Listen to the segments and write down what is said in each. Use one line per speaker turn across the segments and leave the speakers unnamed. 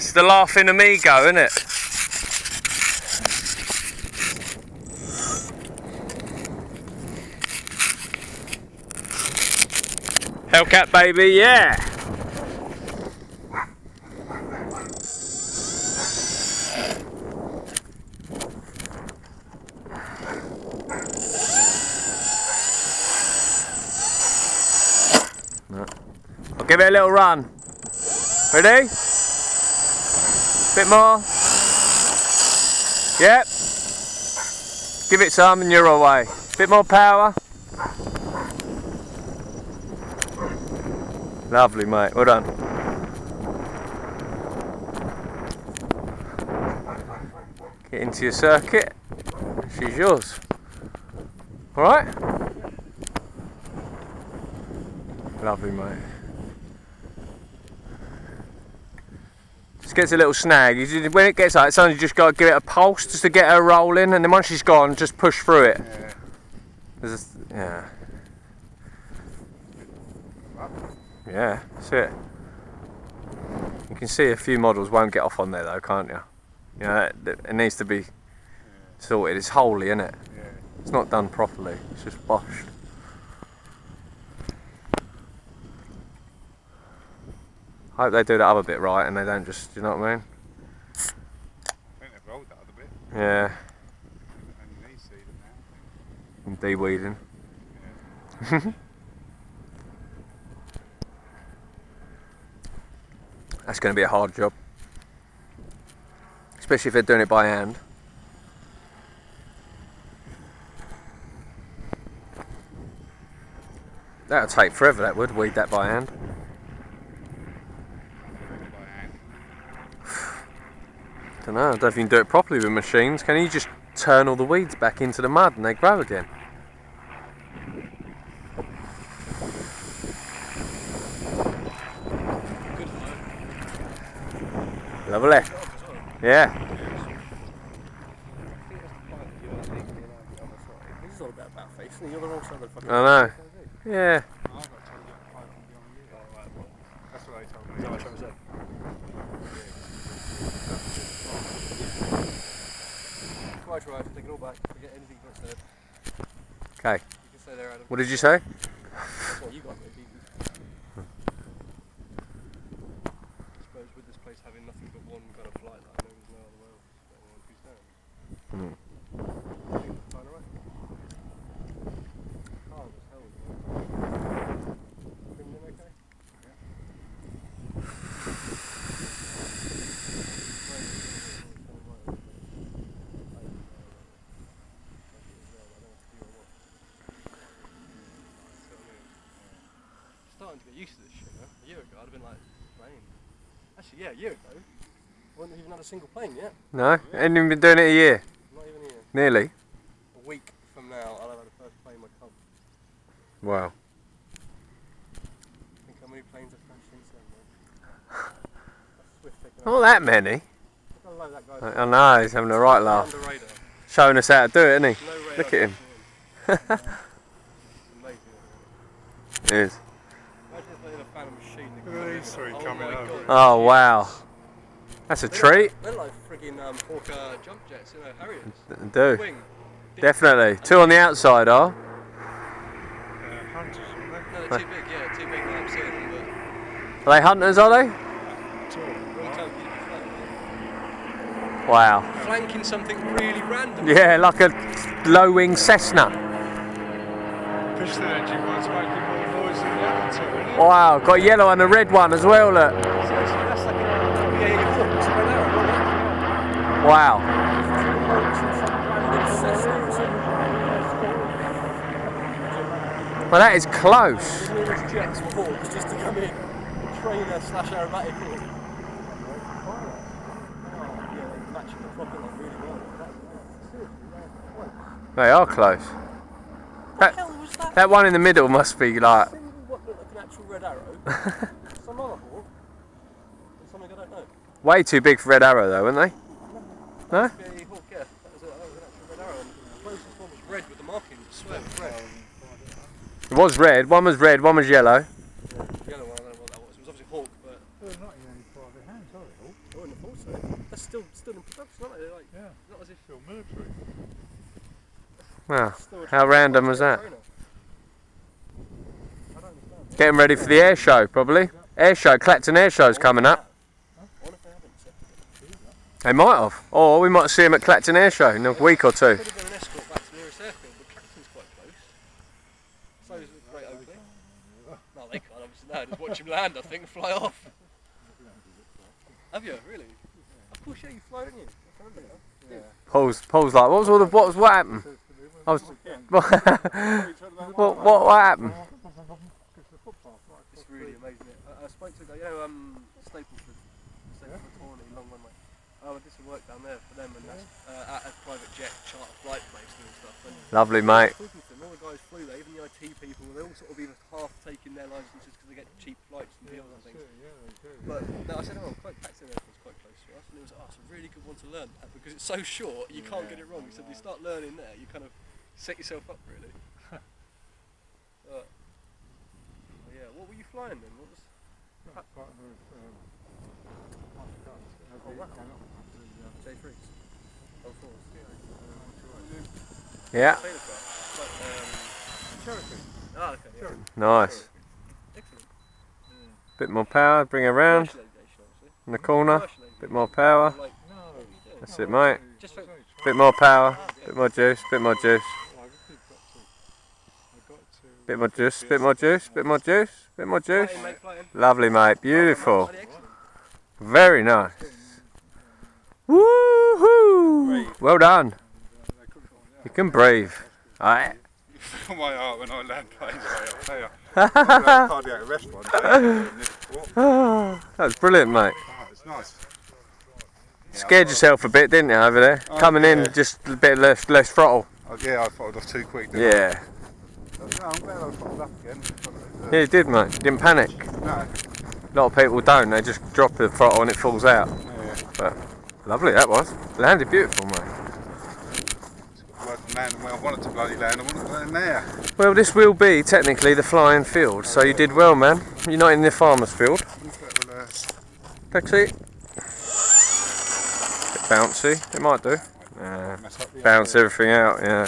It's the laughing amigo, isn't it? Hellcat baby, yeah! I'll give it a little run. Ready? Bit more. Yep. Give it some and you're away. Bit more power. Lovely, mate. Well done. Get into your circuit. She's yours. Alright? Lovely, mate. Just gets a little snag. When it gets like that, you just got to give it a pulse just to get her rolling, and then once she's gone, just push through it. Yeah. Yeah, that's it. You can see a few models won't get off on there though, can't you? You know, it needs to be sorted. It's holy, isn't it? Yeah. It's not done properly. It's just boshed. I hope they do that other bit right and they don't just, you know what I mean?
I think they've rolled that other bit.
Yeah.
And you need seeding now.
And de-weeding. Yeah. That's going to be a hard job. Especially if they're doing it by hand. That would take forever, that would, weed that by hand. I don't know, I don't know if you can do it properly with machines. Can you just turn all the weeds back into the mud and they grow again? Lovely. Yeah.
This is all about facing the other wrong side of the fucking.
I know. Yeah.
That's what they told me. Is that what I was saying?
Quite right, take it all back. Forget anything you said.
Okay.
You can stay there, Adam.
What did you say?
That's what you got, maybe. With this place having nothing but one kind of flight line, there was no other way of anyone who's down. Fine, alright? Calm as hell. Everything okay? Yeah. Starting to get used to this shit, man. A year ago I'd have been like, playing. Actually, yeah, a year ago. I wouldn't have even had a single plane yet.
No? Ain't even been doing it a year?
Not even a year.
Nearly?
A week from now, I'll have had a first plane in my cub.
Wow.
Think how many planes have crashed since then, man.
Not that many. I know, he's having a right laugh. Showing us how to do it, isn't he?
No
look at him. It is. Oh wow. That's a treat.
They're like friggin' Hawker jump jets, you know, Harriers.
Do.
Wing.
Definitely. Two on the outside are.
Hunters, aren't they?
No, they're too big, yeah, too big now I'm seeing them, but...
Are they hunters, are they? Wow.
Flanking something really random.
Yeah, like a low-wing Cessna.
Piston engine one's making more noise than the other two, isn't it?
Wow, got a yellow and a red one as well, look.
That's like a Hawk, it's a red arrow,
wow. Well, that is close.
Jets or Hawks just to come in, trainer / aerobatic.
They are close. That one in the middle must be like...
What looked like an actual red arrow. Some other hawk. And something I don't know.
Way too big for red arrow though, weren't they? No?
Hawk, yeah. That was an actual red arrow. And the closest one was red with the marking. I swear it was red.
It was red. One was red, one was yellow.
Yeah, the yellow one, I don't know what that was. It was obviously Hawk, but...
They're not in any private hands, are they all?
I wouldn't have thought so. That's still in production, aren't they? They're like,
Yeah.
not as if
Still military.
Well,
still a
how random was that?
trainer. I don't understand.
Getting ready for the air show, probably. Air show, Clacton Air Show's coming up.
I wonder if they haven't accepted it.
They might have. Or we might see him at Clacton Air Show in a week or two.
Could have been an escort back to the nearest airfield, but Clacton's quite close. So is Great Oakley. No, they can't obviously. No, just watch him land, I think, and fly off. Have you? Really? Of course, yeah, you fly, don't you? I remember now.
Paul's like, what happened? I was, what happened?
It's really amazing. I spoke to the guy, Stapleford Tawney, long one way. I did some work down there for them, and that's at a private jet charter flight place and stuff. And
Lovely, mate.
talking to them, all the guys flew there, even the IT people, they all sort of either half taking their licenses because they get cheap flights and deals and things. But no, I said, Clacton Airport's quite close to us, and it was, it's a really good one to learn that because it's so short, you can't get it wrong. So if you start learning there, you kind of set yourself up really. Yeah, what were you flying then? What was? J3s. L4s.
Yeah.
Cherokee.
Ah, okay. Yeah.
Nice.
Excellent.
Bit more power, bring it around.
Commercial aviation, obviously.
In the corner.
Commercial
Bit more power.
Like,
No.
That's it, mate.
just for,
Bit more power. Bit more juice. Bit more juice. Bit more juice. Bit more juice. Bit more juice. Bit more juice.
flying, mate, flying.
Lovely, mate. Beautiful.
Bloody excellent.
Very nice. Woohoo! Well done. You can breathe. Alright.
You feel my heart when I land planes, mate, I'll tell you. Cardiac arrest one day.
That was brilliant, mate.
Oh, it's nice.
Scared yourself a bit, didn't you, over there?
Oh,
Coming in,
yeah.
just a bit less throttle.
Oh, yeah, I thought I was too quick.
Yeah.
No, I'm glad I was popped up again.
Yeah, you did, mate. You didn't panic.
No.
A lot of people don't. They just drop the throttle and it falls out.
Yeah.
But lovely that was. Landed beautiful, mate.
Landing where I wanted to bloody land, I wanted to land there.
Well, this will be technically the flying field, so you did well, man. You're not in the farmer's field. Taxi. Bit bouncy. It might do. Bounce everything out, yeah.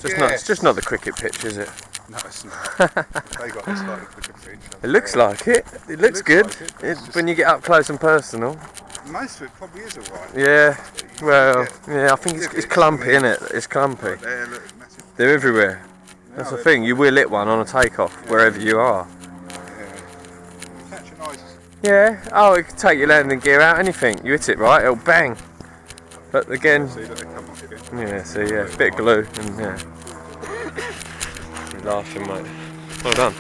It's just not the cricket pitch, is it?
No, it's not. They got this like a quicker pitch.
It looks like it. It looks good.
Like it.
When you get up close and personal.
Most of it probably is alright.
Yeah. Well, yeah. I think it's clumpy, isn't it? It's clumpy.
There, look, massive.
They're everywhere. That's the thing. You will hit one on a takeoff wherever you are.
Catch your eyes.
Yeah. Oh, it can take your landing gear out. Anything. You hit it right, it'll bang. But again.
See that they come off again.
Yeah. See, yeah. Bit of glue and yeah. You're laughing, mate. Well done.